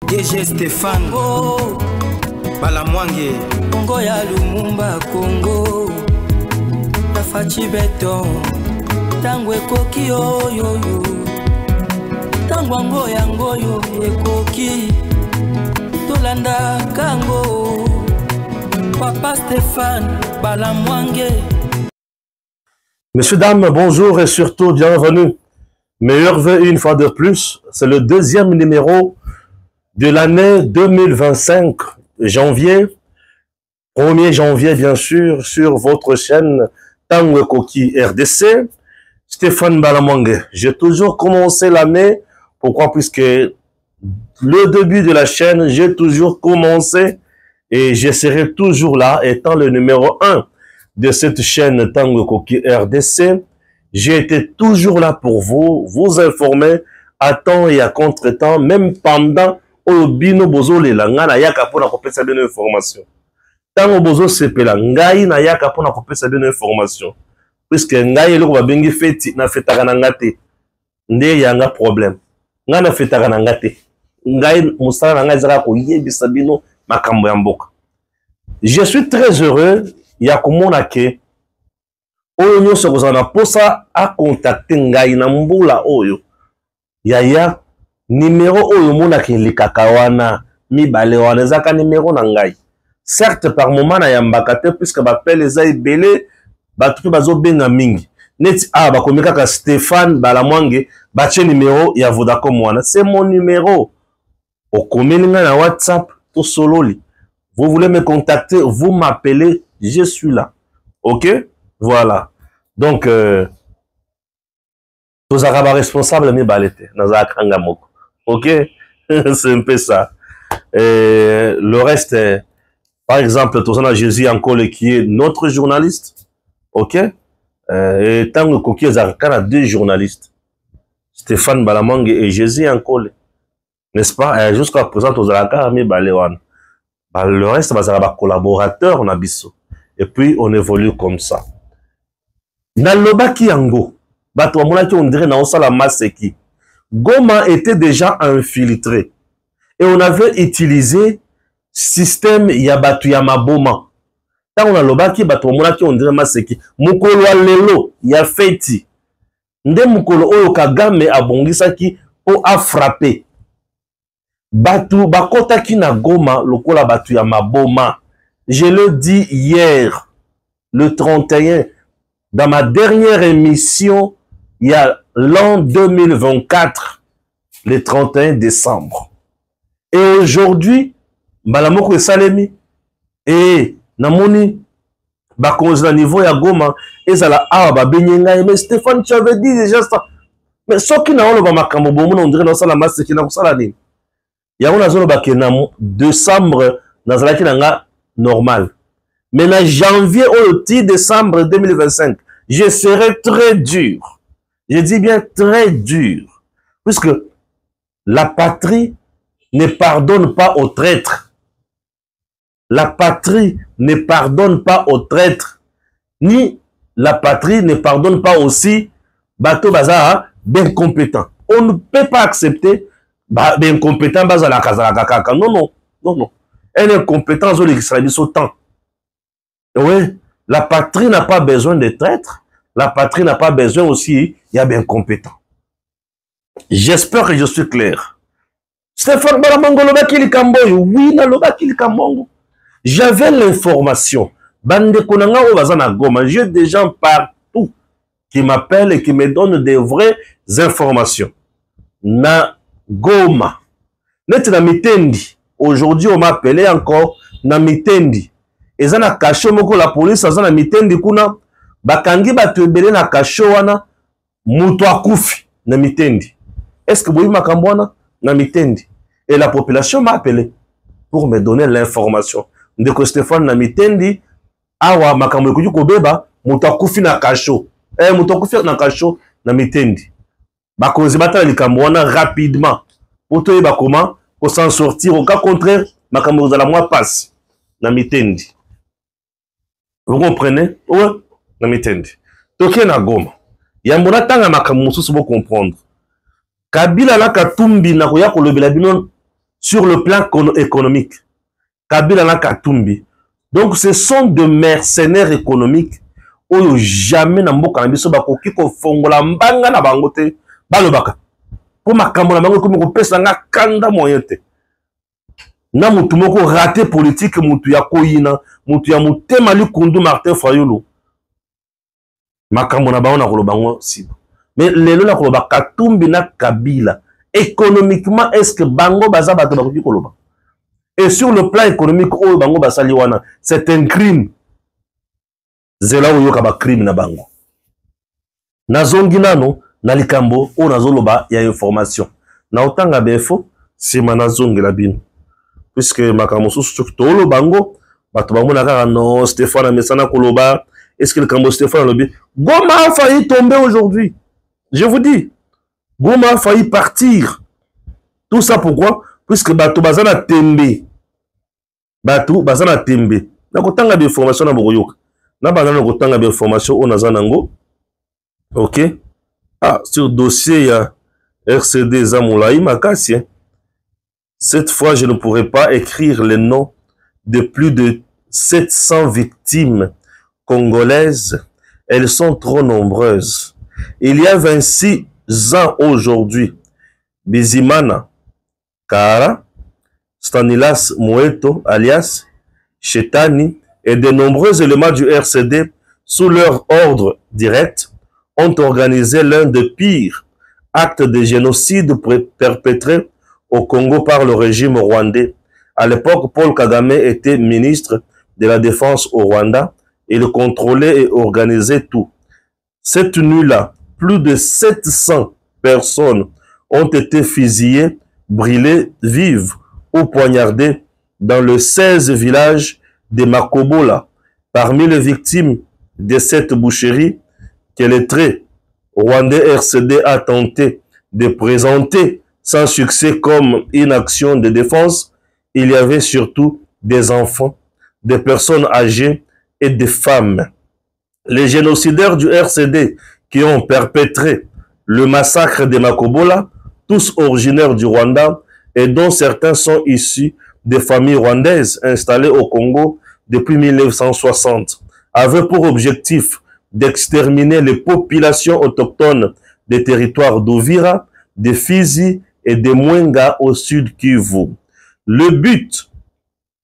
DG Stéphane Balamwange Congo ya Lumumba Congo Tafachi beton Tango ekoki oyo Tango ango yango yo ekoki Tolanda kango Papa Stéphane Balamwange. Messieurs, dames, bonjour et surtout bienvenue. Meilleurs vœux une fois de plus. C'est le deuxième numéro de l'année 2025, janvier. 1er janvier, bien sûr, sur votre chaîne Tango Ekoki RDC. Stéphane Balamwange. J'ai toujours commencé l'année. Pourquoi? Puisque le début de la chaîne, j'ai toujours commencé et je serai toujours là, étant le numéro 1 de cette chaîne Tango Ekoki RDC. J'ai été toujours là pour vous informer à temps et à contre-temps, même pendant Obino Bozo le langa na yaka pona kopesa bino information. Tango Bozo sepela ngai na yaka pona kopesa bino information. Puisque ngai eloko babengi feti na fetaka na ngate. Nde yanga problème. Nga na fetaka na ngate. Ngai musala na ngai zaka ko yebisa bino makambo ya mboka. Je suis très heureux ya komona ke oyo nyonso kozana posa a contacter ngai na mbula oyo. Yaya numéro oyo mona ke likaka wana mibale wana ezaka numéro na ngai. Certes par moment na yambaka te puisque bapele eza ebele bato pe bazo benga mingi. Neti bakomika ka Stéphane Balamwange bache numéro ya Vodacom wana. C'est mon numéro. Okomeli nga na WhatsApp to sololi. Vous voulez me contacter, vous m'appelez, je suis là. OK? Voilà. Donc tous arabes responsables mi balete naza kanga moko. OK? C'est un peu ça. Et le reste par exemple tous on a Jésus Ankole qui est notre journaliste. OK? Et Tango Ekoki ezaka deux journalistes. Stéphane Balamwange et Jésus Ankole. N'est-ce pas? Jusqu'à présent tous arabes mi balewan. Le reste bazaka collaborateur on a biso. Et puis on évolue comme ça. Nalobaki yango bato bamonaki on dirait na osala maseki. Goma était déjà infiltré et on avait utilisé système ya batu ya maboma. Tant on a lobaki bato bamonaki on dirait maseki. Mukolo lelo ya feti. Nde mukolo oyo Kagame abongisaki o a frappé. Batu bakotaki na Goma lokola batu ya maboma. Je le dis hier, le 31, dans ma dernière émission, il y a l'an 2024, le 31 décembre. Et aujourd'hui, Balamoko et Salemi, et Namoni, Bakonzi na niveau ya Goma, et ça ba benyenga, mais Stéphane, tu avais dit déjà ça. Mais ce qui n'a pas makambo bomo, on dirait dans ça la masse qui n'a pas ça la ligne. Il y a une zone qui est décembre, dans la qui n'a normal. Mais en janvier au 10 décembre 2025, je serai très dur. Je dis bien très dur. Puisque la patrie ne pardonne pas aux traîtres. La patrie ne pardonne pas aux traîtres. Ni la patrie ne pardonne pas aussi Bato Baza bien compétent. On ne peut pas accepter bien compétent Baza la Kazakaka. Non, non, non, non. Elle est compétente au législatif autant. Oui, la patrie n'a pas besoin de traîtres. La patrie n'a pas besoin aussi, il y a bien compétent. J'espère que je suis clair. Stéphane Balamwange lobaki likambo, oui, na lobaki likambo. J'avais l'information. Bande konanga o bazana Goma, j'ai des gens partout qui m'appellent et qui me donnent des vraies informations. Na Goma. Net na Mitendi. Aujourd'hui, on m'a appelé encore na Mitendi. Et ça na caché moko la police ça na Mitendi kuna bakangi batu ebele na caché wana mutu akufi na Mitendi. Est-ce que boyi makambo wana na Mitendi? Et la population m'a appelé pour me donner l'information. Ndeko Stéphane na Mitendi awa makambo ekuju kobeba mutu akufi na caché. Mutu akufi na caché na Mitendi. Bakonzi batala likambo wana rapidement. Pour te yeba comment pour s'en sortir. Au cas contraire, makambo za la moi passe na Mitendi. Vous comprenez? Ouais, na Mitendi. Toke na Goma. Yambona tanga makambo mususu bo comprendre. Kabila la katumbi na koya kolobela bino sur le plan économique. Kabila na Katumbi. Donc ce sont des mercenaires économiques oyo jamais na mboka na biso bakoki kofongola mbanga na bango te balobaka po makambo na bango komi kopesa nga kanda moyen te na mutu moko raté politique mutu ya koyina mutu ya mutema likundu Martin Fayulu makambo na bango na koloba ngo si mais lelo na koloba Katumbi na Kabila économiquement est-ce que bango baza bato bakoki koloba et sur le plan économique oyo bango basali wana c'est un crime zela oyo ka ba crime na bango nazongi nano na likambo o nazoloba ya information na otanga befo sima nazongi la bino puisque makambo susu tolo bango bato bango na kaka non Stéphane Mesana koloba est-ce que le kambo Stéphane lobi Goma a failli tomber aujourd'hui je vous dis Goma a failli partir tout ça pourquoi puisque bato bazana tembe bato bazana tembe na kotanga de information na boyoka na bazana kotanga de information on azanango OK ah sur dossier ya RCD Zamoulaï Makassi cette fois je ne pourrai pas écrire les noms de plus de 700 victimes congolaises elles sont trop nombreuses il y a 26 ans aujourd'hui Bizimana Kara Stanislas Moeto alias Chetani et de nombreux éléments du RCD sous leur ordre direct ont organisé l'un des pires actes de génocide perpétrés au Congo par le régime rwandais. À l'époque, Paul Kagame était ministre de la Défense au Rwanda. Il contrôlait et organisait tout. Cette nuit-là, plus de 700 personnes ont été fusillées, brûlées vives ou poignardées dans le 16 village de Makobola. Parmi les victimes de cette boucherie que le trait rwandais RCD a tenté de présenter sans succès comme une action de défense, il y avait surtout des enfants, des personnes âgées et des femmes. Les génocidaires du RCD qui ont perpétré le massacre de Makobola, tous originaires du Rwanda et dont certains sont issus des familles rwandaises installées au Congo depuis 1960, avaient pour objectif d'exterminer les populations autochtones des territoires d'Uvira, de Fizi et de Mwenga au sud Kivu. Le but,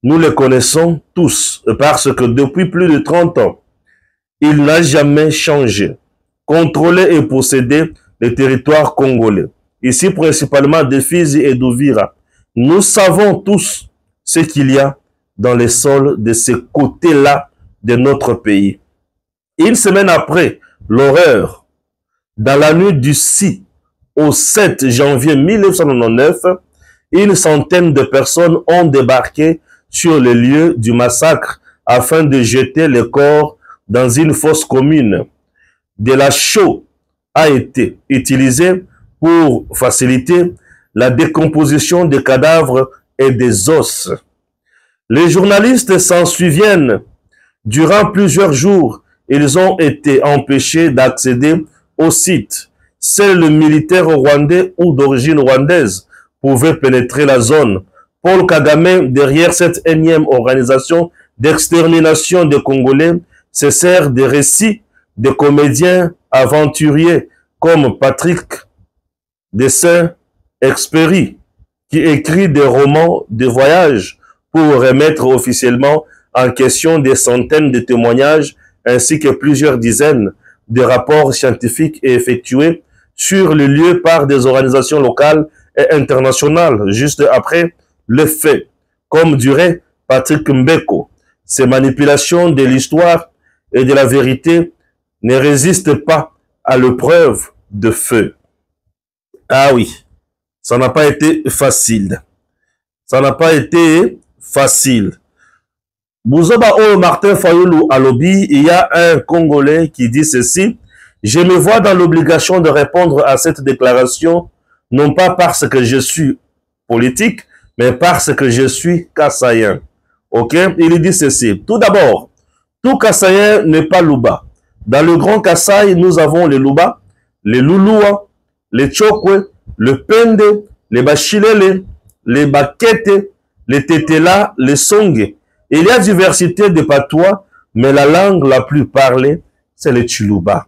nous le connaissons tous parce que depuis plus de 30 ans, il n'a jamais changé. Contrôler et posséder les territoires congolais. Ici principalement de Fizi et d'Uvira. Nous savons tous ce qu'il y a dans les sols de ce côté-là de notre pays. Une semaine après l'horreur, dans la nuit du 6 au 7 janvier 1999, une centaine de personnes ont débarqué sur le lieu du massacre afin de jeter les corps dans une fosse commune. De la chaux a été utilisée pour faciliter la décomposition des cadavres et des os. Les journalistes s'en souviennent. Durant plusieurs jours, ils ont été empêchés d'accéder au site. Seul le militaire rwandais ou d'origine rwandaise pouvait pénétrer la zone. Paul Kagame, derrière cette énième organisation d'extermination des Congolais, se sert des récits de comédiens aventuriers comme Patrick de Saint-Exupéry, qui écrit des romans de voyage pour remettre officiellement en question des centaines de témoignages ainsi que plusieurs dizaines de rapports scientifiques effectués sur le lieu par des organisations locales et internationales juste après le fait. Comme dirait Patrick Mbeko, ces manipulations de l'histoire et de la vérité ne résistent pas à l'épreuve de feu. Ah oui, ça n'a pas été facile. Ça n'a pas été facile. Bouzoba O Martin Fayulu à Lobby, il y a un Congolais qui dit ceci: je me vois dans l'obligation de répondre à cette déclaration, non pas parce que je suis politique, mais parce que je suis Kassaïen. Ok? Il dit ceci. Tout d'abord, tout Kassaïen n'est pas Luba. Dans le Grand Kasaï, nous avons les Luba, les Lulua, les Chokwe, le Pende, les Bachilele, les Bakete, les Tetela, les Songe. Il y a diversité de patois, mais la langue la plus parlée, c'est le Chiluba.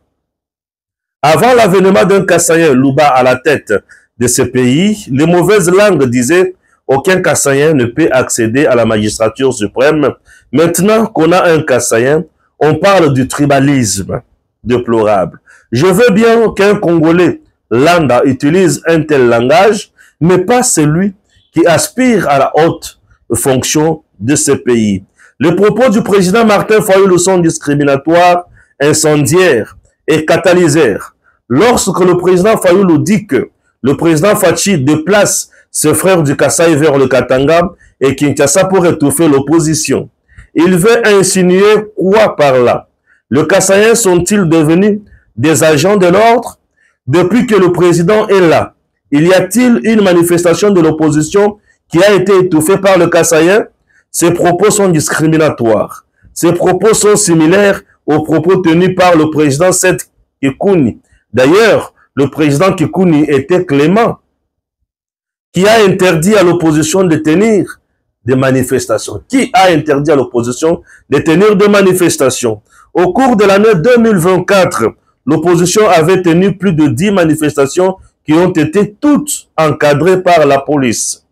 Avant l'avènement d'un Kassaïen Luba à la tête de ce pays, les mauvaises langues disaient aucun Kassaïen ne peut accéder à la magistrature suprême. Maintenant qu'on a un Kassaïen, on parle du tribalisme déplorable. Je veux bien qu'un Congolais lambda utilise un tel langage, mais pas celui qui aspire à la haute fonction de ce pays. Les propos du président Martin Fayulu sont discriminatoires, incendiaires et catalyseurs. Lorsque le président Fayulu dit que le président Fachi déplace ses frères du Kasaï vers le Katanga et Kinshasa pour étouffer l'opposition, il veut insinuer quoi par là? Les Kassaïens sont-ils devenus des agents de l'ordre? Depuis que le président est là, y a-t-il une manifestation de l'opposition qui a été étouffée par le Kassaïen? Ces propos sont discriminatoires. Ces propos sont similaires aux propos tenus par le président Seth Kikouni. D'ailleurs, le président Kikouni était clément, qui a interdit à l'opposition de tenir des manifestations. Qui a interdit à l'opposition de tenir des manifestations? Au cours de l'année 2024, l'opposition avait tenu plus de 10 manifestations qui ont été toutes encadrées par la police.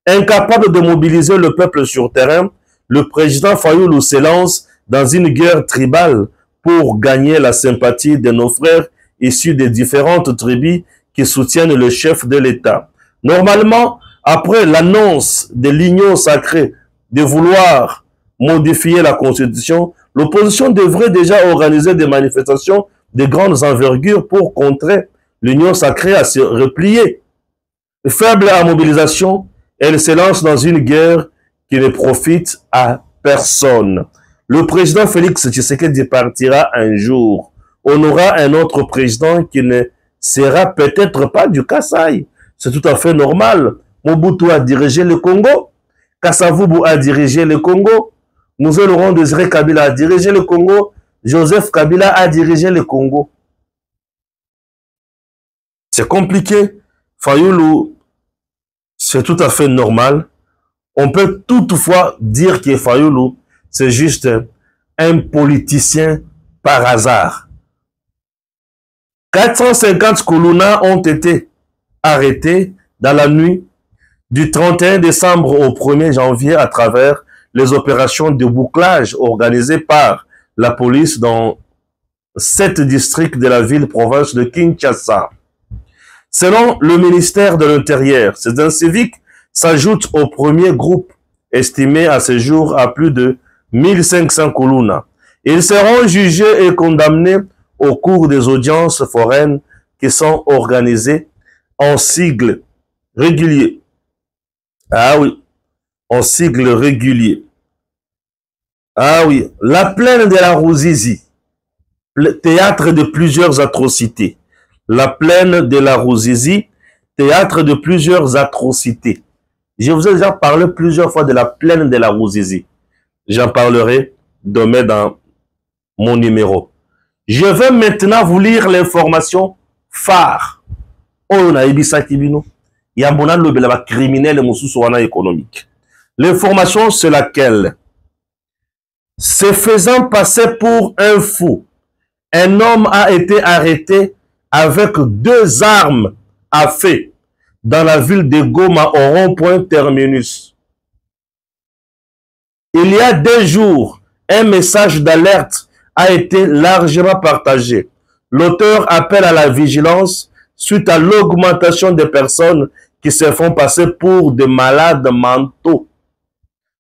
Incapable de mobiliser le peuple sur terrain, le président Fayulu se lance dans une guerre tribale pour gagner la sympathie de nos frères issus des différentes tribus qui soutiennent le chef de l'État. Normalement, après l'annonce de l'union sacrée de vouloir modifier la Constitution, l'opposition devrait déjà organiser des manifestations de grandes envergures pour contrer l'union sacrée à se replier. Faible à mobilisation, elle se lance dans une guerre qui ne profite à personne. Le président Félix Tshisekedi partira un jour. On aura un autre président qui ne sera peut-être pas du Kasaï. C'est tout à fait normal. Mobutu a dirigé le Congo. Kassavubu a dirigé le Congo. Mzee Laurent Désiré Kabila a dirigé le Congo. Joseph Kabila a dirigé le Congo. C'est compliqué. Fayulu, c'est tout à fait normal. On peut toutefois dire que Fayulu, c'est juste un politicien par hasard. 450 Koulouna ont été arrêtés dans la nuit du 31 décembre au 1er janvier à travers les opérations de bouclage organisées par la police dans 7 districts de la ville-province de Kinshasa. Selon le ministère de l'Intérieur, ces inciviques s'ajoutent au premier groupe estimé à ce jour à plus de 1500 Koulouna. Ils seront jugés et condamnés au cours des audiences foraines qui sont organisées en sigle régulier. Ah oui, en sigle régulier. Ah oui, la plaine de la Ruzizi, théâtre de plusieurs atrocités. La plaine de la Ruzizi, théâtre de plusieurs atrocités. Je vous ai déjà parlé plusieurs fois de la plaine de la Ruzizi. J'en parlerai demain dans mon numéro. Je vais maintenant vous lire l'information phare. On a ebisaki bino. Yambona lobela ba criminel mususu wana économique. L'information c'est laquelle? Se faisant passer pour un fou, un homme a été arrêté avec 2 armes à feu dans la ville de Goma au rond-point terminus. Il y a 2 jours, un message d'alerte a été largement partagé. L'auteur appelle à la vigilance suite à l'augmentation des personnes qui se font passer pour des malades mentaux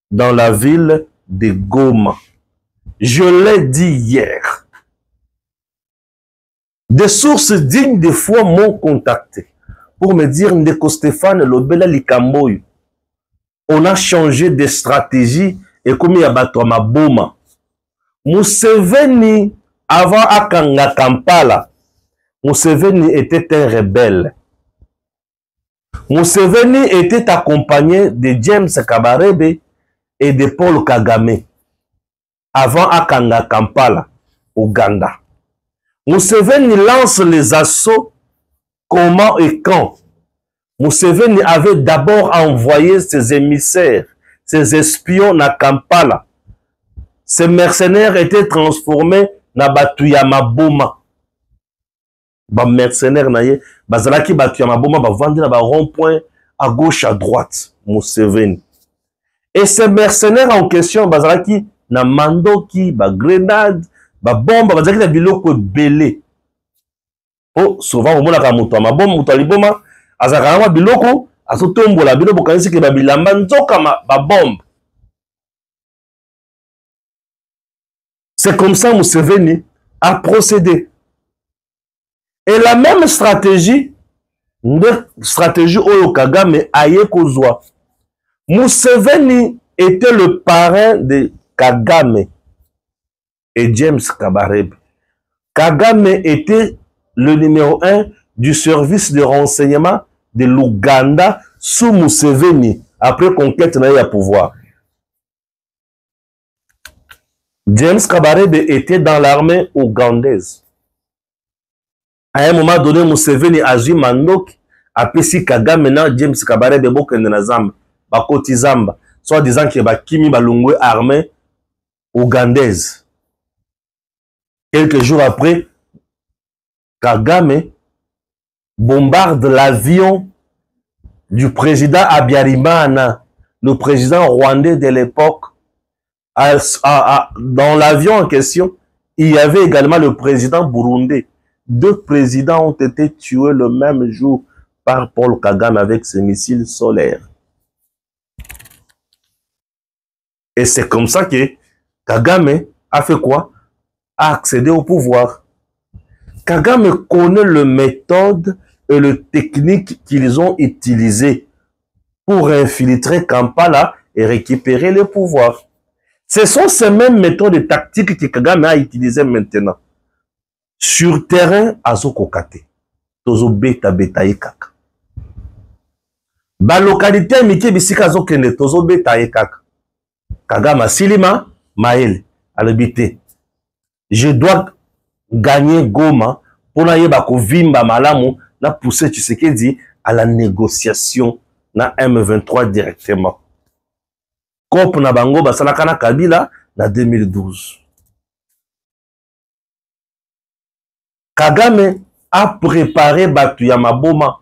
dans la ville de Goma. Je l'ai dit hier. Des sources dignes de foi m'ont contacté pour me dire Ndeko Stéphane Lobela Likamboy. On a changé de stratégie et comme il y a Batouama Boma. Museveni, avant Akanga Kampala, Museveni était un rebelle. Museveni était accompagné de James Kabarebe et de Paul Kagame avant Akanga Kampala, Ouganda. Museveni lance les assauts comment et quand. Museveni avait d'abord envoyé ses émissaires, ses espions à Kampala. Ces mercenaires étaient transformés na Batuya Maboma. Ba mercenaires naye, bazalaki Batuya Maboma, ba vendre na ba rond-point à gauche, à droite, Museveni. Et ces mercenaires en question, bazalaki na mandoki, ba grenade, ba bombe, bazalaki na biloko belé. Oh, souvent, on a mutu ma bombe, mutu liboma, azakama biloko, azotombola biloko kanisi ke ba bilamba nzoka ba bombe. C'est comme ça Museveni a procédé. Et la même stratégie, Oyo Kagame aye kozwa. Museveni était le parrain de Kagame et James Kabarebe. Kagame était le numéro 1 du service de renseignement de l'Ouganda sous Museveni, après conquête de pouvoir. James Kabarebe était dans l'armée ougandaise. À un moment donné, Museveni a joué Mandok, apesi Kagame maintenant James Kabarebe bokende na Zamba, bakoti Zamba, soit disant que Kimi balungwe armée ougandaise. Quelques jours après, Kagame bombarde l'avion du président Habyarimana, le président rwandais de l'époque. Dans l'avion en question, il y avait également le président burundais. Deux présidents ont été tués le même jour par Paul Kagame avec ses missiles solaires. Et c'est comme ça que Kagame a fait quoi? A accédé au pouvoir. Kagame connaît le méthode et le technique qu'ils ont utilisé pour infiltrer Kampala et récupérer le pouvoir. Ce sont ces mêmes méthodes et tactiques que Kagame a utilisées maintenant. Sur terrain, azokokate. Tozo beta beta ekaka. Ba localité mike bisika azokende tozo beta ekaka. Kagame Silima Maël alobité. Je dois gagner Goma pour na yeba ko vimba malamu na pousser Tshisekedi à la négociation na M23 directement. Kop na bango basalaka na Kabila na 2012. Kagame a préparé Batuya Maboma.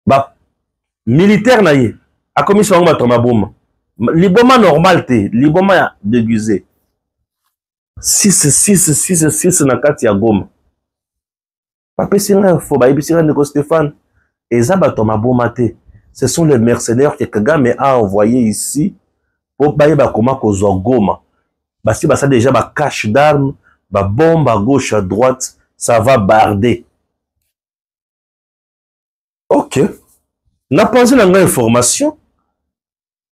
Ba militaire na ye a commis son Batuya Maboma. Liboma normal te, liboma déguisé. 6 na kati ya Goma. Pape singa fo ba ibisira ndeko Stéphane eza Batuya Maboma te. Ce sont les mercenaires que Kagame a envoyés ici pour baïba comment kozwa Goma. Basi basa déjà ba cache d'armes, ba bombe à gauche à droite, ça va barder. OK. N'a pas eu l'information.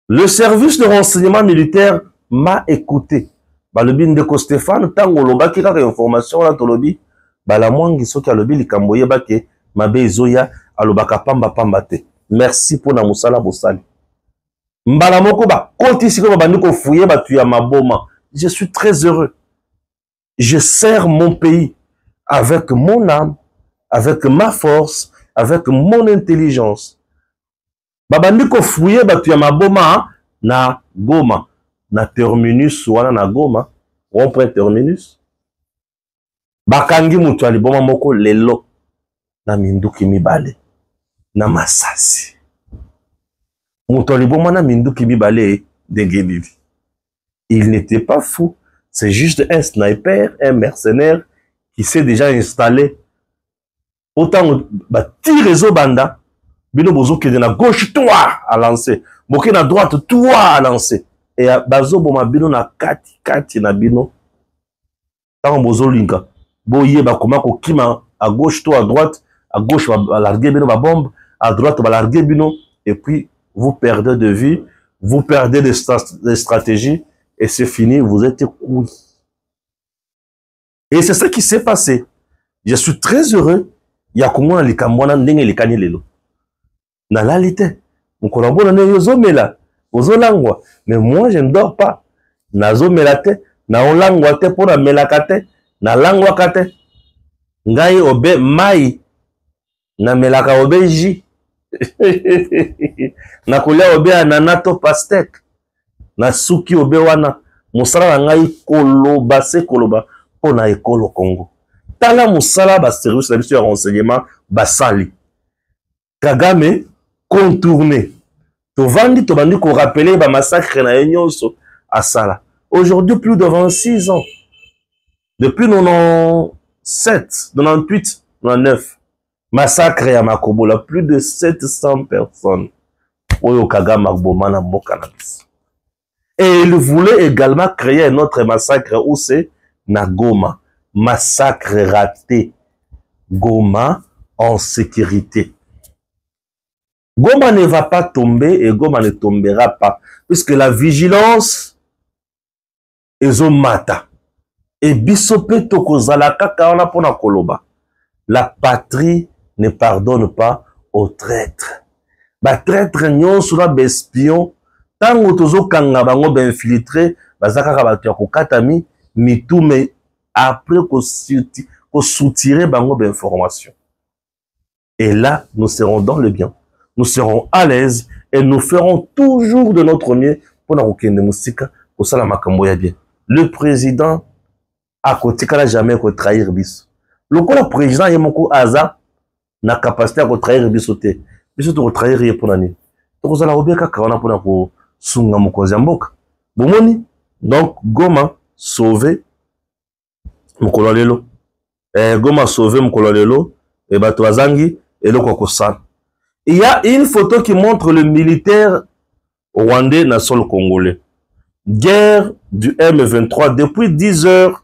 Le service de renseignement militaire m'a écouté. Ba le bin de Stéphane tango loba ki kaka information la tolobi ba la mwangi soki alobi likamboye ba ke mabe zoya alobaka pamba pamba te. Merci pour na musala bosali. Mbala moko ba konti siko ba bandiko fouiller Batuya Maboma. Je suis très heureux. Je sers mon pays avec mon âme, avec ma force, avec mon intelligence. Ba bandiko fouiller Batuya Maboma na Goma, na terminus wana na Goma, rond-point terminus. Bakangi mutu aliboma moko lelo na minduki mibale. Na Masasi. Moutoliboma na minduki mibale de Guédili. Il n'était pas fou. C'est juste un sniper, un mercenaire qui s'est déjà installé. Autant tire réseau banda. Bino bozo qui est de la gauche, toi à lancer. Boké na droite, toi à lancer. Et bazo boma bino na kati na bino. Tant bozo linka. Boye ba koma ko kima à gauche, toi à droite. À gauche, va larguer bino ba bombe. À droite, va larguer bino. Et puis, vous perdez de vue. Vous perdez des stratégies. Et c'est fini. Vous êtes couilles. Et c'est ça qui s'est passé. Je suis très heureux. Il y a comment les Kamwana n'engé les Kanyelelo. Na lalité. Mon collabo n'a yozo mela. Ozo langwa. Mais moi, je ne dors pas. Nazo melate. Na olangwa te pour la melakate. Na langwa kate. Ngai obe mai. Na melaka obe ji. na kolia obe anana to pastek na suki obe wana musala na ngai koloba se koloba pona ekolo Congo tala musala ba service na biso ya renseignement basali Kagame contourné tovandi tobandi ko rappeler ba massacre na nyonso asala aujourd'hui plus de 26 ans depuis 97 98 99 massacre ya Makobola plus de 700 personnes oyo Kagame akboma na mboka na biso. Et il voulait également créer un autre massacre où c'est na Goma. Massacre raté. Goma en sécurité. Goma ne va pas tomber et Goma ne tombera pas. Puisque la vigilance est au mata. Et bisope tokozala kaka wana pona koloba. La patrie ne pardonne pas aux traîtres. Ba traître nyonso na bespion tango tozo kanga bango ben infiltré bazaka ka bato ya kokatami mitu mais après ko soutirer bango ben information. Et là nous serons dans le bien. Nous serons à l'aise et nous ferons toujours de notre mieux pour na kokende musika ko sala makambo ya bien. Le président a kotikala jamais ko trahir biso. Le président yemoko aza na capacité à ko trahir biso te. Biso to ko trahir ye pour nani. To ko sala obeka ka wana pour na ko sunga mokonzi mboka bomoni donc Goma sauvé mokolo lelo Goma sauvé mokolo lelo et bato bazangi eloko kosala. Il y a une photo qui montre le militaire rwandais na sol congolais. Guerre du M23 depuis 10 heures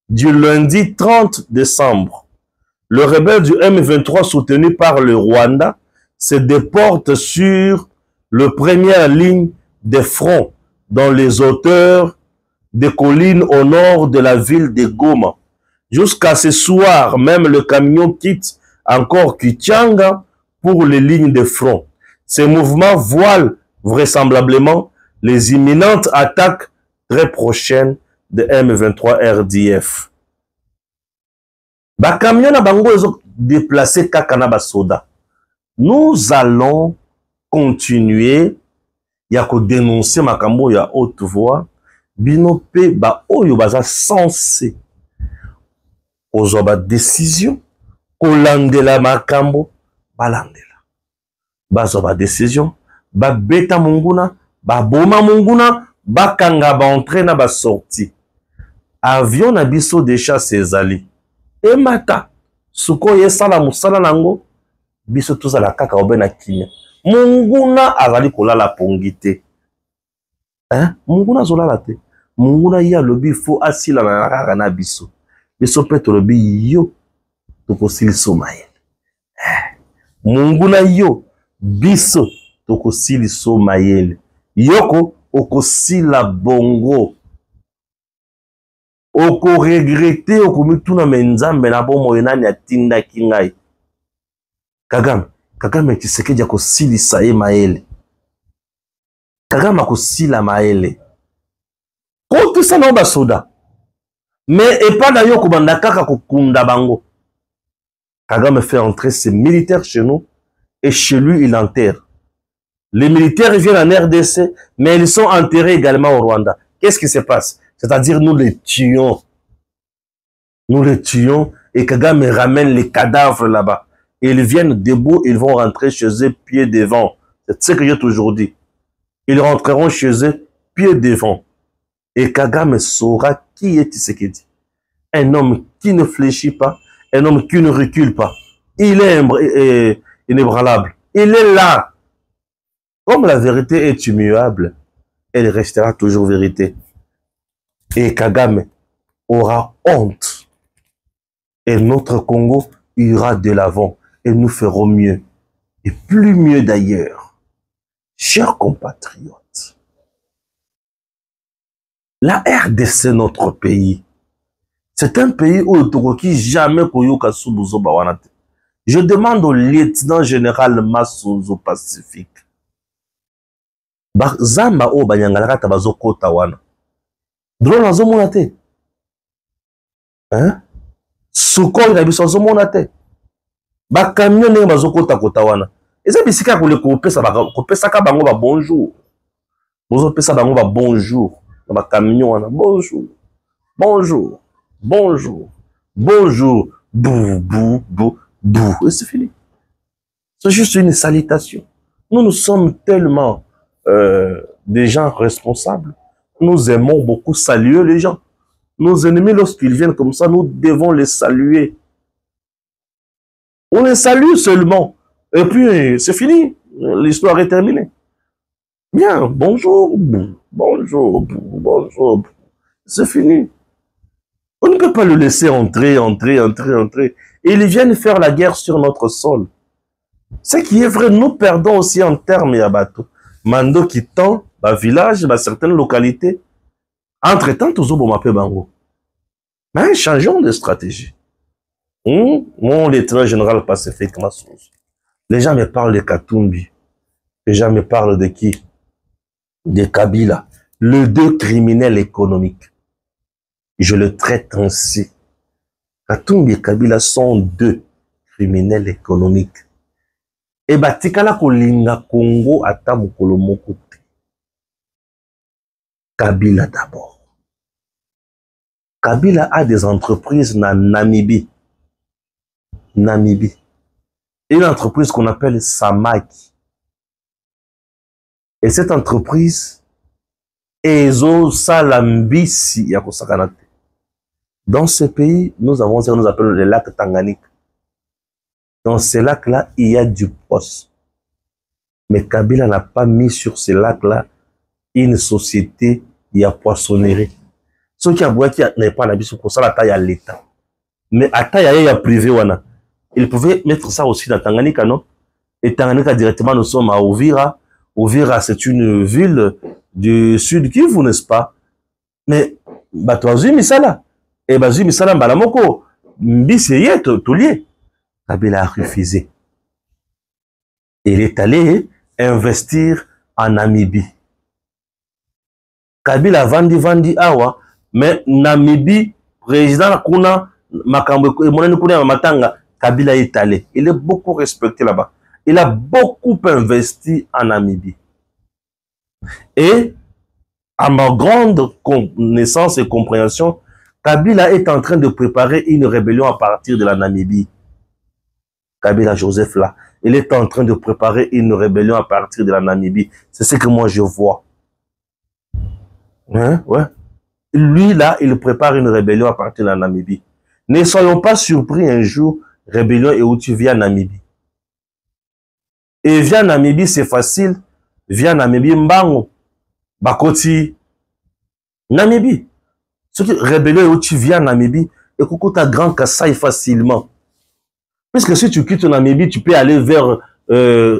du lundi 30 décembre. Le rebelle du M23 soutenu par le Rwanda se déporte sur le première ligne des fronts dans les hauteurs des collines au nord de la ville de Goma. Jusqu'à ce soir, même le camion quitte encore Kichanga pour les lignes de front. Ces mouvements voilent vraisemblablement les imminentes attaques très prochaines de M23 RDF. Ba camion na bango ezo déplacer kakana ba soda. Nous allons continuer ya ko dénoncer makambo ya haute voix bino pe ba oyo baza censé kozwa ba décision kolandela makambo balandela bazwa ba décision ba beta munguna ba boma munguna bakanga ba entrer na ba sortie avion na biso de chasse ezali e mata suko yesala musala nango biso tozala kaka obena kinya munguna azali kolala pongite munguna zolala te munguna ya lobi fo asila na kaka na biso biso peto lobi yo tokosili somael munguna yo biso tokosili somael yoko okosila bongo oko regretter okomituna menzambe na bomo enani atinda kingai Kagame Tshisekedi akosilisa ye maele. Kagame akosila maele. Kotu sa na basoda. Mais epada yo kobanda kaka kokunda bango. Kagame fait entrer ses militaires chez nous et chez lui il enterre. Les militaires viennent en RDC mais ils sont enterrés également au Rwanda. Qu'est-ce qui se passe? C'est-à-dire nous les tuons. Nous les tuons et Kagame ramène les cadavres là-bas. Ils viennent debout, ils vont rentrer chez eux pieds devant. C'est ce que j'ai toujours dit. Ils rentreront chez eux pieds devant. Et Kagame saura qui est Tshisekedi. Un homme qui ne fléchit pas, un homme qui ne recule pas. Il est inébranlable. Il est là. Comme la vérité est immuable, elle restera toujours vérité. Et Kagame aura honte. Et notre Congo ira de l'avant. Et nous ferons mieux. Et plus mieux d'ailleurs. Chers compatriotes, la RDC, notre pays, c'est un pays où Tokoki jamais koyoka subuzo bawanate. Je demande au lieutenant général Massozo Pacifique. Zamba o banyangalaka tabazo kota wana. Drone azo monate. Hein? Suko ina biso azo monate. Ba camion ne bazo kota kota wana. Et ça, c'est quand on coupe ça, bango ba bonjour. Vous opé ça bango ba bonjour. Ba camion, bonjour, bonjour, bonjour, bonjour, bou, bou, bou, bou. Et c'est fini. C'est juste une salutation. Nous sommes tellement des gens responsables. Nous aimons beaucoup saluer les gens. Nos ennemis, lorsqu'ils viennent comme ça, nous devons les saluer. On les salue seulement. Et puis, c'est fini. L'histoire est terminée. Bien, bonjour, bonjour, bonjour. C'est fini. On ne peut pas le laisser entrer. Et ils viennent faire la guerre sur notre sol. Ce qui est vrai, nous perdons aussi en termes à bateau. Mando qui tend, village, certaines localités. Entre-temps, toujours bon m'appelle Bango. Mais changeons de stratégie. Mon lieutenant général Pacifique Massous. Les gens me parlent de Katumbi. Les gens me parlent de qui? De Kabila. Les deux criminels économiques. Je le traite ainsi. Katumbi et Kabila sont deux criminels économiques. Et batikala kolinga Congo ata mokolo moko te. Kabila d'abord. Kabila a des entreprises na Namibie. Namibie. Une entreprise qu'on appelle Samaki. Et cette entreprise Ezo Salambisi Yakosakanate. Dans ce pays, nous avons ce qu'on appelle le lac Tanganyika. Dans ces lacs-là, il y a du poisson. Mais Kabila n'a pas mis sur ces lacs-là une société, il y a poissonnerie. Ceux qui n'est pas l'habitude pour ça, la taille à l'État. Mais à taille à l'État privé, ils pouvaient mettre ça aussi dans Tanganyika, non? Et Tanganyika, directement, nous sommes à Uvira. Uvira, c'est une ville du sud Kivu, n'est-ce pas? Mais, Batoazu Misala. Et Bazu Misala, Balamoko, Mbiseye, tout lié. Kabila a refusé. Il est allé investir en Namibie. Kabila vandi awa, mais Namibie, président Kuna, Matanga, Kabila est allé. Il est beaucoup respecté là-bas. Il a beaucoup investi en Namibie. Et, à ma grande connaissance et compréhension, Kabila est en train de préparer une rébellion à partir de la Namibie. Kabila Joseph là, il est en train de préparer une rébellion à partir de la Namibie. C'est ce que moi je vois. Hein? Ouais. Lui là, il prépare une rébellion à partir de la Namibie. Ne soyons pas surpris un jour, rébellion et où tu viens Namibie. Et viens Namibie, c'est facile. Viens Namibie, Mbango. Bakoti. Namibie. Ce qui rébellion et où tu viens Namibie, et coucou ta grand Kassai facilement. Puisque si tu quittes Namibie, tu peux aller vers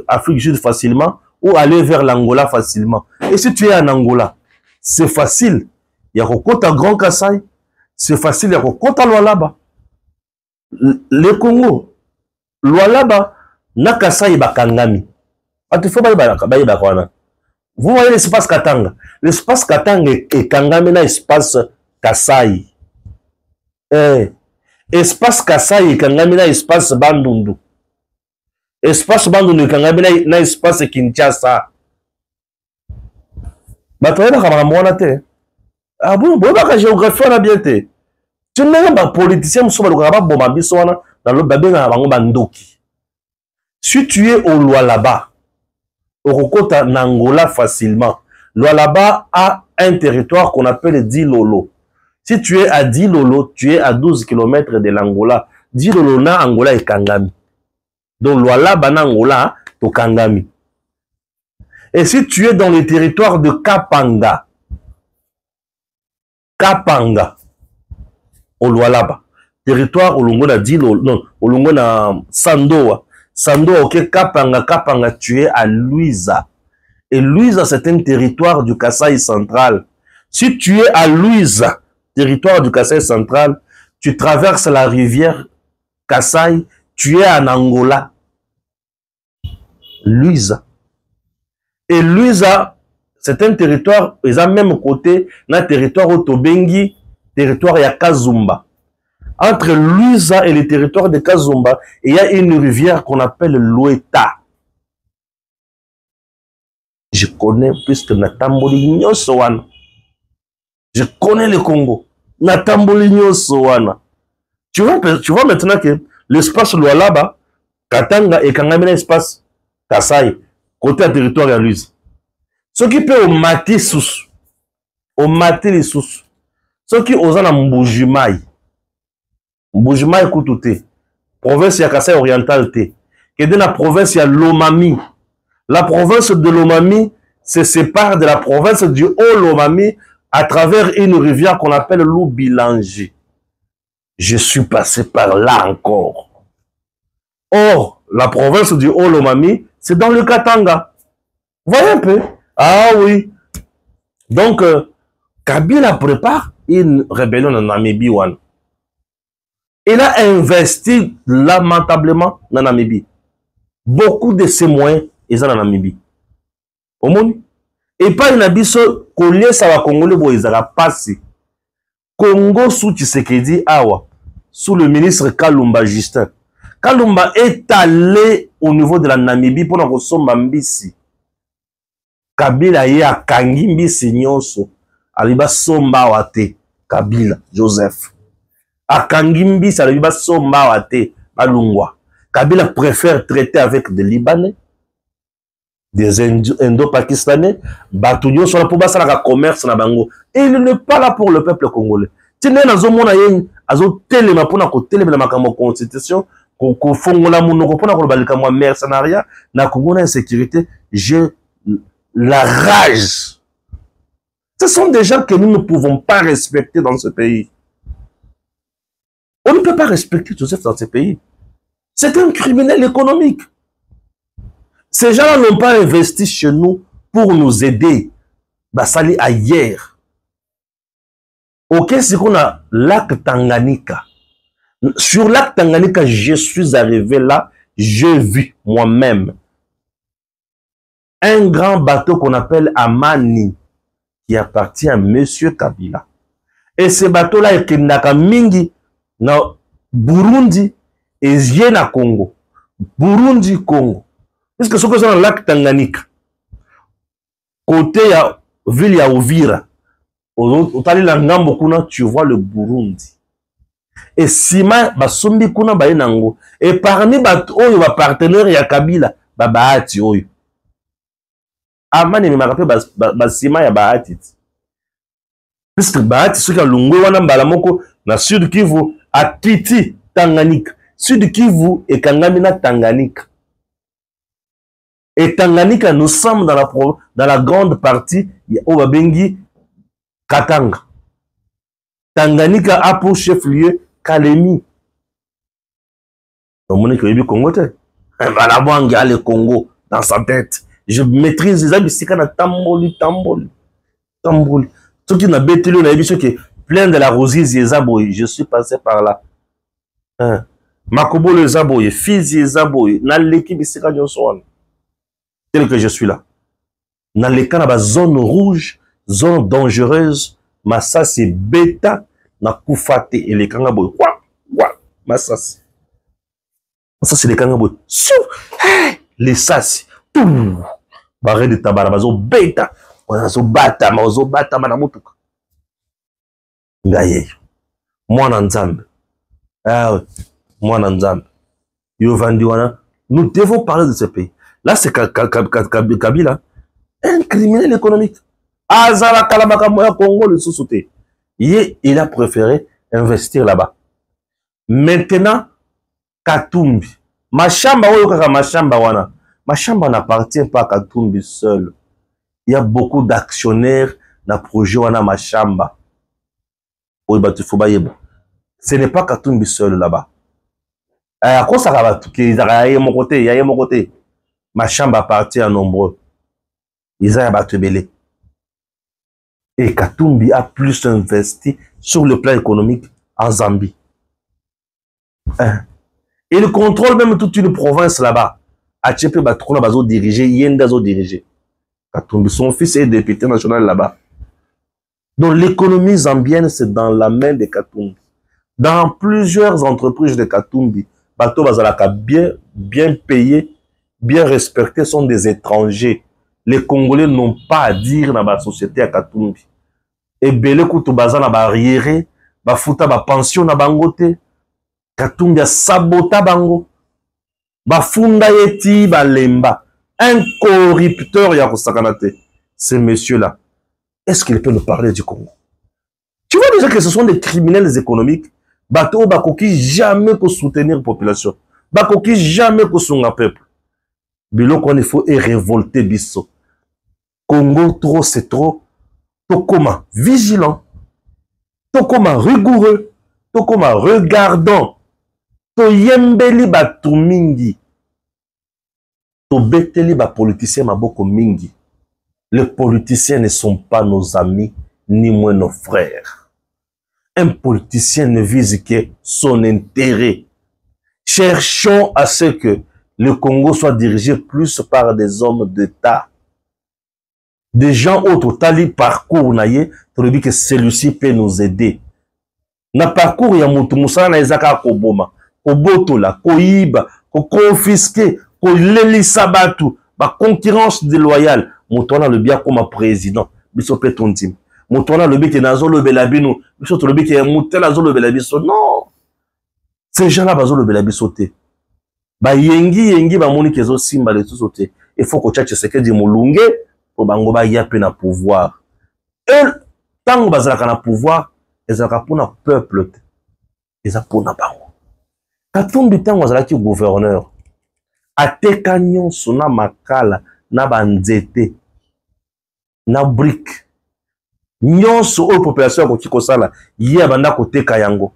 Afrique du Sud facilement ou aller vers l'Angola facilement. Et si tu es en Angola, c'est facile. Il y a Kokota Grand Kassai. C'est facile. Il y a Kokota Lualaba. Le Congo, Lualaba, na Kassai Bakangami. Vous voyez l'espace Katanga. L'espace Katanga est Kangami na espace Kassai. Espace Kassai Kangami na espace Bandundu. Espace Bandundu Kangami na espace Kinshasa. Batoye na kamamona te. Ah bon, la géographie on a bien te. Tu n'es pas politicien muso ba lokaba bomba biso wana na lo babe na bango bandoki. Si tu es au Lualaba, au Kokota Nangola facilement. Lualaba a un territoire qu'on appelle Dilolo. Si tu es à Dilolo, tu es à 12 km de l'Angola. Dilolo na Angola et Kangami. Donc Lualaba na Angola to Kangami. Et si tu es dans le territoire de Kapanga, Kapanga, au Lualaba, territoire au Longo na Dilolo, non, au Longo na Sandoa. Sandoa, ok, Kapanga, Kapanga, tu es à Luiza. Et Luiza, c'est un territoire du Kassai central. Si tu es à Luiza, territoire du Kassai central, tu traverses la rivière Kassai, tu es en Angola. Luiza. Et Luiza, c'est un territoire, ils ont même côté, un territoire Otobengi, territoire Yakazumba. Entre Luiza et le territoire de Kazumba, il y a une rivière qu'on appelle l'Oueta. Je connais puisque Natamboli Nyosowana. Je connais le Congo. Natamboli Nyosowana. Tu vois maintenant que l'espace Lualaba, Katanga et Kangamina espace Kassai, côté à territoire à lui. Ce qui peut au maté sous, au maté les sous. Ce qui osent en Mbujimai. Mbujimai Koutoute. Province ya Kassai oriental te. Que dans la province ya Lomami. La province de Lomami se sépare de la province du Haut-Lomami à travers une rivière qu'on appelle l'Oubilangi. Je suis passé par là encore. Or, la province du Haut-Lomami, c'est dans le Katanga. Vous voyez un peu? Ah oui. Donc, Kabila prépare une rébellion en Namibie. Il a investi lamentablement dans Namibie. Beaucoup de ses moyens, ils sont en Namibie. Au monde. Et pas une abisso, collier ça va Congolais, bon, ils ont passé. Congo sous Tshisekedi, awa, sous le ministre Kalumba Justin. Kalumba est allé au niveau de la Namibie pour nous sommes Mbisi. Kabila ye a Kangi Mbisi nyonso. Aliba somba wate. Kabila, Joseph. A Kangi Mbisi aliba somba wate. Balungwa. Kabila préfère traiter avec des Libanais, des Indo-Pakistanais, Batounio sur la pour basa la commerce na bango. Et il n'est pas là pour le peuple congolais. Tine na zo mona yen azo telema pona ko telema na makambo constitution ko fongola munoko pona ko balika moi mercenaria na Congo na insécurité, j'ai la rage. Ce sont des gens que nous ne pouvons pas respecter dans ce pays. On ne peut pas respecter Joseph dans ce pays. C'est un criminel économique. Ces gens-là n'ont pas investi chez nous pour nous aider. Bah, ça allait ailleurs. Ok, c'est qu'on a lac Tanganyika. Sur lac Tanganyika, je suis arrivé là, j'ai vu moi-même un grand bateau qu'on appelle Amani, qui appartient à Monsieur Kabila. Et ce bateau-là est Kendaka Mingi, dans Burundi, et Yéna Congo. Burundi, Congo. Parce que ce que c'est dans le lac Tanganyika, côté ya ville ya Uvira, au tali la ngambo kuna, tu vois le Burundi. Et Sima, basombi kuna ba enango. Et parmi oyo ba partenaire ya Kabila, ba Bahati oyo. Amani me rappelle ba Sima ya Bahati. Puisque Bahati soki alungwe wana mbala moko na Sud Kivu atiti Tanganyika. Sud Kivu et Kangamina Tanganyika. Et Tanganyika, nous sommes dans la grande partie où Babengi Katanga. Tanganyika a pour chef-lieu Kalemi. Donc, mon équipe Congo, le Congo dans sa tête. Je maîtrise les habits, c'est quand tamboli. Ceux qui n'ont bêté le ceux qui plein de la rosise et zaboy. Je suis passé par là. Makobo le zaboy, fils et zaboy, dans l'équipe c'est quand tel que je suis là. Dans les cas, la zone rouge, zone dangereuse, Massa c'est bêta, na koufate et les kangaboy. Massa c'est les kangaboy. Les sassi. Barré de tabara, bazo bêta. Bazo bata, manamutuka. Ngaye. Moi n'enzambe. Ah ouais. Moi n'enzambe. Yo vandiwana. Nous devons parler de ce pays. Là, c'est Kabila, un criminel économique. Azala Kalamaka Moya Congo le sous-sauté. Il a préféré investir là-bas. Maintenant, Katumbi. Machamba n'appartient pas à Katumbi seul. Il y a beaucoup d'actionnaires dans le projet Wana Machamba. Ce n'est pas Katumbi seul là-bas. À quoi ça va tout? Il y a mon côté. Ma chambre appartient à nombreux. Ils ont battu belé. Et Katumbi a plus investi sur le plan économique en Zambie. Il contrôle même toute une province là-bas. Achepe Batrouna Bazo dirigé, Yenda Zo dirigé. Katumbi, son fils est député national là-bas. Donc l'économie zambienne, c'est dans la main de Katumbi. Dans plusieurs entreprises de Katumbi, Bato Bazalaka bien payé, bien respectés sont des étrangers. les Congolais n'ont pas à dire dans la société à Katumbi. Et belé koutou baza na barrière, ba futa ba pension na bangote. Katumbi a sabota bango. Ba funda yeti ba lemba. Un corrupteur ya kosakanate. Ce monsieur-là, est-ce qu'il peut nous parler du Congo? Tu vois déjà que ce sont des criminels économiques. Bato bakoki jamais pour soutenir la population. Bakoki jamais pour son peuple. Bilo qu'on il faut est révolté biso. Congo trop c'est trop. Tokoma vigilant. Tokoma rigoureux. Tokoma regardant. Toyembeli batu mingi. Tobeteli ba politiciens maboko mingi. Les politiciens ne sont pas nos amis, ni moins nos frères. Un politicien ne vise que son intérêt. Cherchons à ce que le Congo soit dirigé plus par des hommes d'État. Des gens au total parcours naye, tu dis que celui-ci peut nous aider. Na parcours ya mutu musala na ezaka koboma, kobotola, koyiba, ko confisquer, ko lelisa batu, ba concurrence déloyale. Moutouana le bien comme président, biso pe tondim. Moutouana le bien qui nazo le belabino, biso to le bien qui est moutela zo le belabiso. Non. Ces gens-là bazo le belabisoté. Ba yengi ba moni kezo simba le tout. Il faut que tchatche seke di mulunge pour bango ba ya pe na pouvoir. Et tant que bazala na pouvoir, ezaka pona peuple. Eza pona bango. Katumbi tango bazala ki gouverneur. Ateka nyonso na makala na banzete. Na brique. Nyonso o population ko kikosala yé banda côté kayango.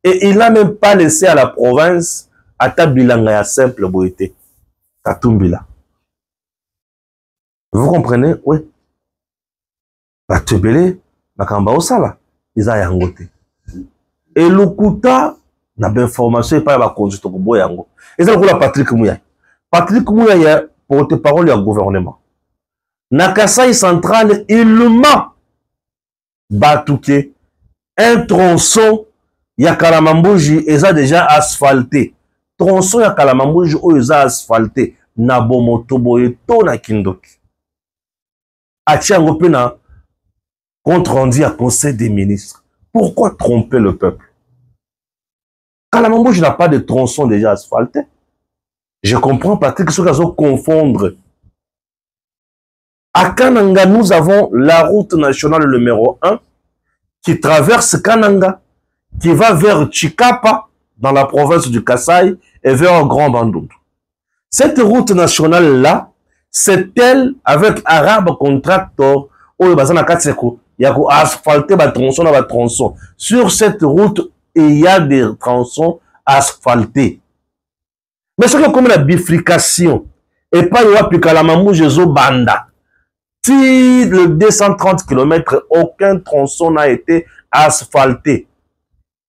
Et il n'a même pas laissé à la province ata bilanga ya simple boité. Katumbila. Vous comprenez? Oui. Batebele bakamba osala iza yangote. Et lokuta na ben formation pas ba conduite ko boyango. Et ça la Patrick Mouya. Patrick Mouya ya porte-parole du gouvernement. Na Kasai central, il ment. Batouké. Un tronçon, ya Kalamambouji, ils a déjà asphalté. Tronçon ya Kalamambouji, ils a asphalté. Na bomotoboye, to na kindoki. Atiango pena, compte rendu à conseil des ministres. Pourquoi tromper le peuple? Kalamambouji n'a pas de tronçon déjà asphalté. Je comprends, Patrick, ce qu'ils ont confondre. À Kananga, nous avons la route nationale numéro 1 qui traverse Kananga, qui va vers Chikapa, dans la province du Kasaï, et vers Grand Bandundu. Cette route nationale-là, c'est elle, avec Arabe Contractor, où il y a asphalté des tronçons. Sur cette route, il y a des tronçons asphaltés. Mais ce qui est comme la bifurcation, et pas il y a plus qu'à la mamou, banda. Si le 230 km, aucun tronçon n'a été asphalté.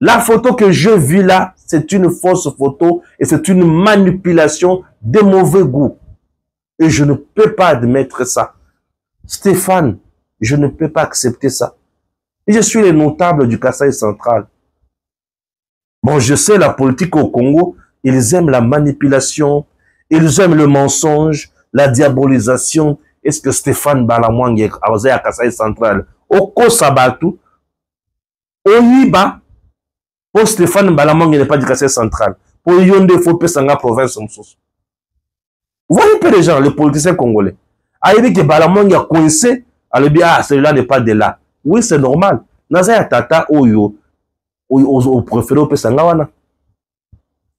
La photo que je vis là, c'est une fausse photo et c'est une manipulation de mauvais goût. Et je ne peux pas admettre ça. Stéphane, je ne peux pas accepter ça. Et je suis le notable du Kasaï central. Bon, je sais la politique au Congo, ils aiment la manipulation, ils aiment le mensonge, la diabolisation. Est-ce que Stéphane Balamwang est à Kasaï central? Oko Sabatu, Oyiba, pour Stéphane Balamwang n'est pas du Kasaï central. Pour Yonde, il faut que Sanga province. Vous voyez un peu les gens, les politiciens congolais. Aïe que Balamwang a coincé, elle dit ah celui-là n'est pas de là. Oui, c'est normal. Nazaya Tata Oyo, au préféré au Pesangawana.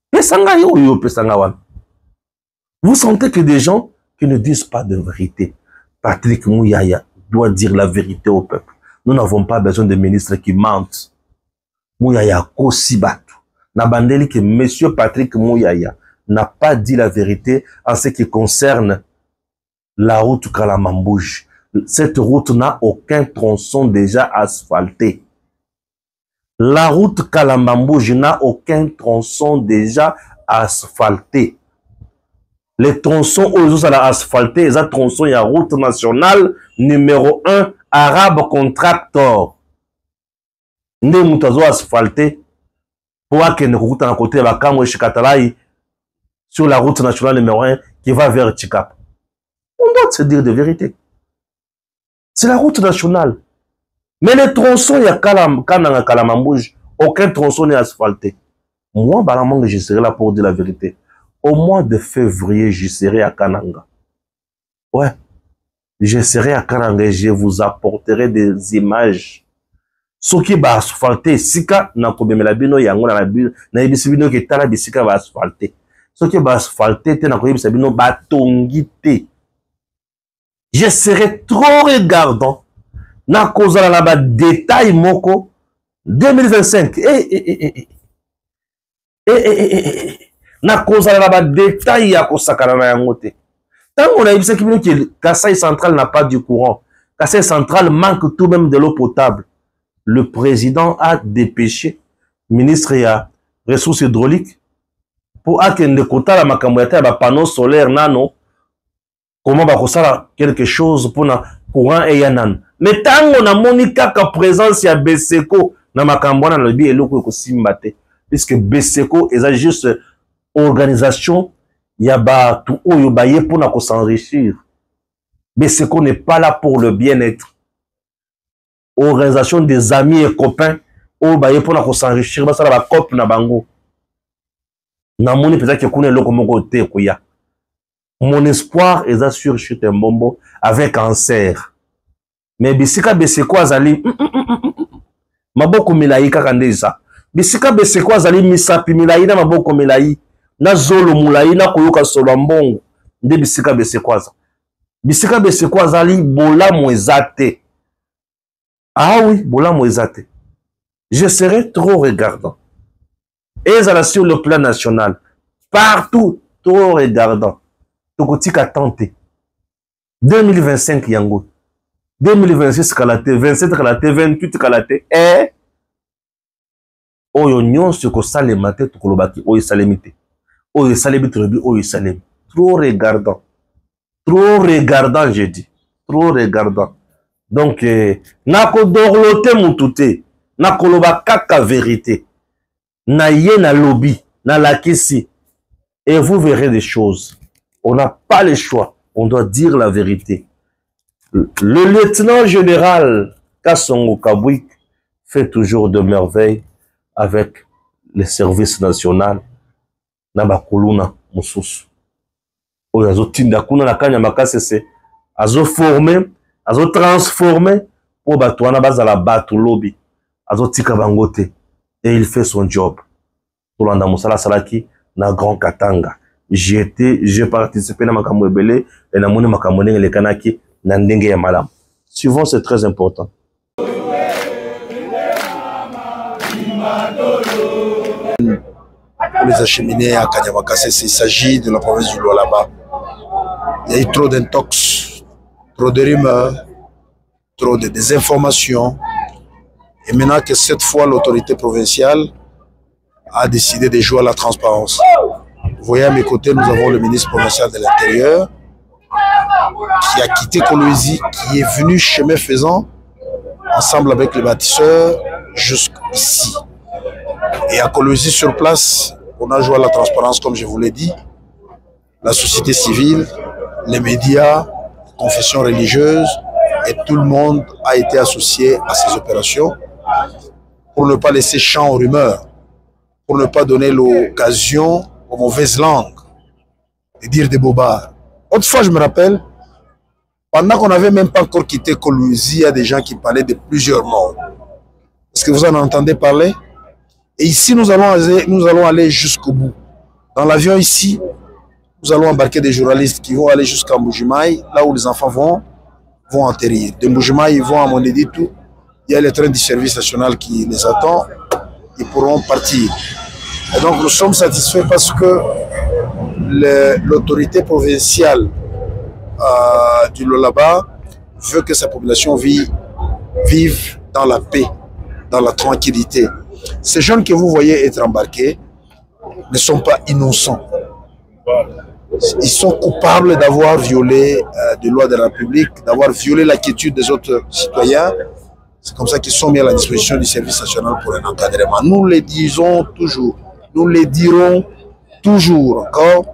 Pesanga Oyo Pesangawana. Vous sentez que des gens qui ne disent pas de vérité. Patrick Mouyaya doit dire la vérité au peuple. Nous n'avons pas besoin de ministres qui mentent. Mouyaya Kosibatu. Nabandeli que monsieur Patrick Mouyaya n'a pas dit la vérité en ce qui concerne la route Kalamambouji. Cette route n'a aucun tronçon déjà asphalté. La route Kalamambouji n'a aucun tronçon déjà asphalté. Les tronçons aux à asphalté, les tronçons, il y a route nationale numéro 1, Arabe Contractor. Né moutazo asphalté, pour que nous route à côté de la Kamwe Chikatalaï, sur la route nationale numéro 1, qui va vers Chikap. On droit de se dire de vérité. C'est la route nationale. Mais les tronçons, il y a Kalamambouj, aucun tronçon n'est asphalté. Moi, Balamang, je serai là pour dire la vérité. Au mois de février, je serai à Kananga. Ouais. Je serai à Kananga et je vous apporterai des images. Ce qui va asphalter, sika, na kobemela bino yango na bino, na yebisi bino ke tala bisika va asphalter. Ce qui va asphalter, te na koyebisa bino batongite. Je serai trop regardant. Na kozala na ba détail moko 2025. Na kozala na ba détail ya kosakana na yango te. Tant on a dit que Kasaï Central n'a pas du courant, Kasaï Central manque tout de même de l'eau potable. Le président a dépêché ministre ya ressources hydrauliques pour akende kota la makamboyata ba panneau solaire nano comment ba kosala quelque chose pour na courant et yanan. Mais tant on a monika ka présence ya Beseko na makambwana na lobi eloko ko simbate puisque Beseko est juste organisation yaba tout oyo baye pour na ko s'enrichir. Beseko n'est pas là pour le bien-être. Organisation des amis et copains oyo baye pour na ko s'enrichir ba sala ba cop na bango. Na moni peut-être que kune loko moko te kuya. Mon espoir est assuré chez Mbombo avec cancer. Mais bisika Beseko azali maboko milai kaka ndeza. Bisika Beseko azali misapi milai na maboko milai. Na zolo mulai na koyoka solo mbongo nde bisika Beseko aza. Bisika Beseko azali bola mwezate. Ah oui, bola mwezate. Je serai trop regardant. Et ça sur le plan national. Partout, trop regardant. Tokotika tenter. 2025 yango. 2026 kalate, 27 kalate, 28 kalate. Eh? Oyo nyonso ko salemate tokolobaki oyo salemite. Oyo salemi trobi oyo salemi. Trop regardant. Trop regardant, je dis. Trop regardant. Donc, nako dorlote mutute. Nako loba kaka vérité. Na ye na lobby. Na lakisi. Et vous verrez des choses. On n'a pas le choix. On doit dire la vérité. Le lieutenant général Kassongo Kabouik fait toujours de merveilles avec les services nationaux. Nabakuluna Moussous. Oyo azo tinda kuna na kanya makasese. Azo former, azo transformer pour batouana bazala batu lobby. Azo tika bangote. Et il fait son job. Tolanda Moussala Salaki na Grand Katanga. J'ai participé à Makambo Ebele et na moni Makambo le Kanaki na ndenge ya malam. Suivant, c'est très important. Pour les acheminés à Kanyamakasese, il s'agit de la province du Lualaba. Il y a eu trop d'intox, trop de rumeurs, trop de désinformations. Et maintenant que cette fois l'autorité provinciale a décidé de jouer à la transparence. Vous voyez à mes côtés, nous avons le ministre provincial de l'Intérieur qui a quitté Kolwezi, qui est venu chemin faisant ensemble avec les bâtisseurs jusqu'ici. Et à Kolwezi sur place, on a joué à la transparence comme je vous l'ai dit. La société civile, les médias, les confessions religieuses et tout le monde a été associé à ces opérations pour ne pas laisser champ aux rumeurs, pour ne pas donner l'occasion aux mauvaises langues de dire des bobards. Autrefois, je me rappelle, pendant qu'on n'avait même pas encore quitté Kolwezi, il y a des gens qui parlaient de plusieurs morts. Est-ce que vous en entendez parler? Et ici, nous allons aller jusqu'au bout. Dans l'avion ici, nous allons embarquer des journalistes qui vont aller jusqu'à Mbujimaï, là où les enfants vont atterrir. De Mbujimaï, ils vont à Mondeditu. Il y a le train du service national qui les attend. Ils pourront partir. Et donc, nous sommes satisfaits parce que l'autorité provinciale du Lualaba veut que sa population vive dans la paix, dans la tranquillité. Ces jeunes que vous voyez être embarqués ne sont pas innocents. Ils sont coupables d'avoir violé des lois de la République, d'avoir violé la quiétude des autres citoyens. C'est comme ça qu'ils sont mis à la disposition du service national pour un encadrement. Nous le disons toujours, nous le dirons toujours encore.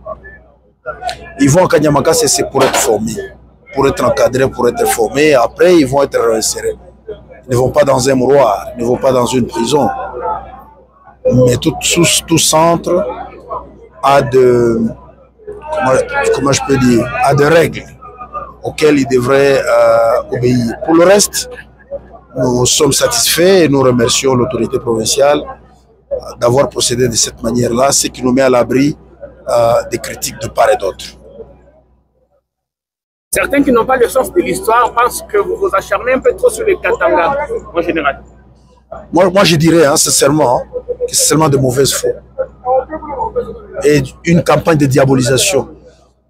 Ils vont à Kanyamakasese, c'est pour être formés. pour être encadrés, pour être formés. Après, ils vont être réinsérés. Ils ne vont pas dans un mouroir, ils ne vont pas dans une prison. Mais tout centre a de, comment je peux dire, a des règles auxquelles ils devraient obéir. Pour le reste, nous sommes satisfaits et nous remercions l'autorité provinciale d'avoir procédé de cette manière-là, ce qui nous met à l'abri des critiques de part et d'autre. Certains qui n'ont pas le sens de l'histoire pensent que vous vous acharnez un peu trop sur les Katanga, en général. Moi je dirais sincèrement que c'est seulement de mauvaise foi et une campagne de diabolisation.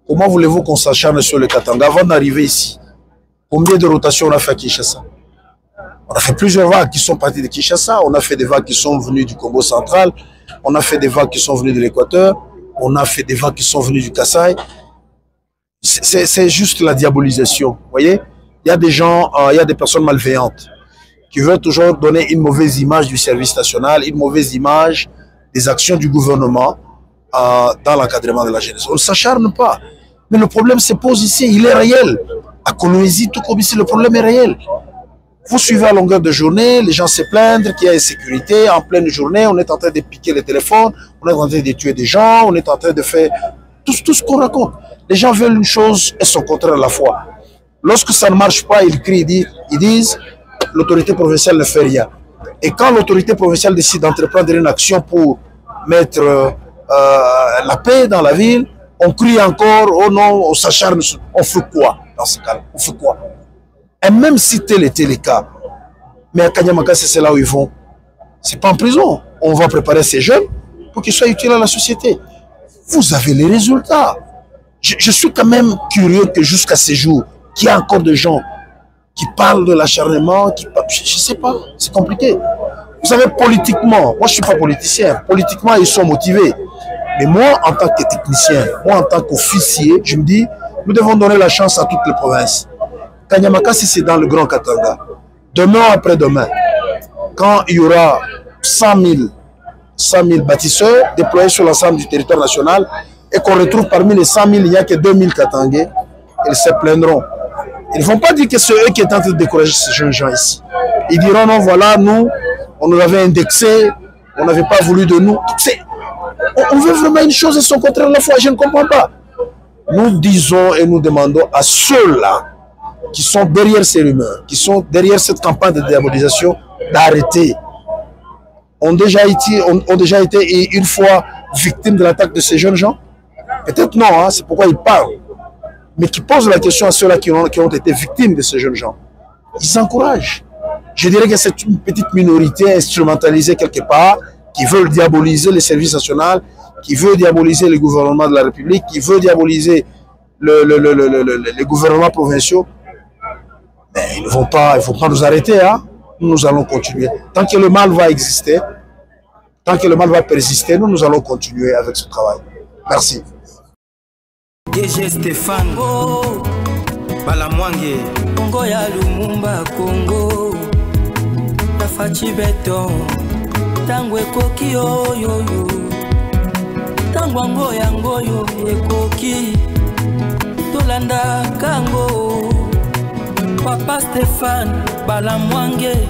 Comment voulez-vous qu'on s'acharne sur les Katanga avant d'arriver ici? Combien de rotations on a fait à Kinshasa? On a fait plusieurs vagues qui sont parties de Kinshasa, on a fait des vagues qui sont venues du Congo central, on a fait des vagues qui sont venues de l'Équateur, on a fait des vagues qui sont venues du Kasaï. C'est juste la diabolisation, vous voyez? Il y a des gens, il y a des personnes malveillantes qui veulent toujours donner une mauvaise image du service national, une mauvaise image des actions du gouvernement dans l'encadrement de la jeunesse. On ne s'acharne pas. Mais le problème se pose ici, il est réel. À Kolwezi, tout comme ici, le problème est réel. Vous suivez à longueur de journée, les gens se plaignent qu'il y a insécurité. En pleine journée, on est en train de piquer les téléphones, on est en train de tuer des gens, on est en train de faire tout ce qu'on raconte. Les gens veulent une chose et son contraire à la fois. Lorsque ça ne marche pas, ils crient, ils disent l'autorité provinciale ne fait rien. Et quand l'autorité provinciale décide d'entreprendre une action pour mettre la paix dans la ville, on crie encore, oh non, on s'acharne, on fait quoi dans ce cas-là? On fait quoi? Et même si tel était le cas, mais à Kanyamakasi, c'est là où ils vont. C'est pas en prison. On va préparer ces jeunes pour qu'ils soient utiles à la société. Vous avez les résultats. Je suis quand même curieux que jusqu'à ces jours, qu'il y a encore des gens qui parlent de l'acharnement, je ne sais pas, c'est compliqué. Vous savez, politiquement, moi je ne suis pas politicien, politiquement ils sont motivés. Mais moi, en tant que technicien, moi en tant qu'officier, je me dis, nous devons donner la chance à toutes les provinces. Kanyamakasi, c'est dans le Grand Katanga. Demain après-demain, quand il y aura 100 000 bâtisseurs déployés sur l'ensemble du territoire national et qu'on retrouve parmi les 100 000, il n'y a que 2000 Katangais, ils se plaindront. Ils ne vont pas dire que c'est eux qui sont en train de décourager ces jeunes gens ici. Ils diront non, voilà, nous, on nous avait indexé, on n'avait pas voulu de nous. On veut vraiment une chose et son contraire à la fois, je ne comprends pas. Nous disons et nous demandons à ceux-là qui sont derrière ces rumeurs, qui sont derrière cette campagne de diabolisation, d'arrêter. Ont déjà été une fois victimes de l'attaque de ces jeunes gens? Peut-être non, hein, c'est pourquoi ils parlent. Mais qui posent la question à ceux-là qui ont été victimes de ces jeunes gens. Ils encouragent. Je dirais que c'est une petite minorité instrumentalisée quelque part, qui veulent diaboliser les services nationaux, qui veut diaboliser le gouvernement de la République, qui veut diaboliser les gouvernements provinciaux. Mais ils ne vont pas nous arrêter. Hein? Nous allons continuer. Tant que le mal va exister, tant que le mal va persister, nous allons continuer avec ce travail. Merci. DG Stéphane Balamwange Congo ya Lumumba Congo Tafachi Beton Tangwe koki yo yo yo Tangwango yango yo ekoki Tolanda kango Papa Stéphane Balamwange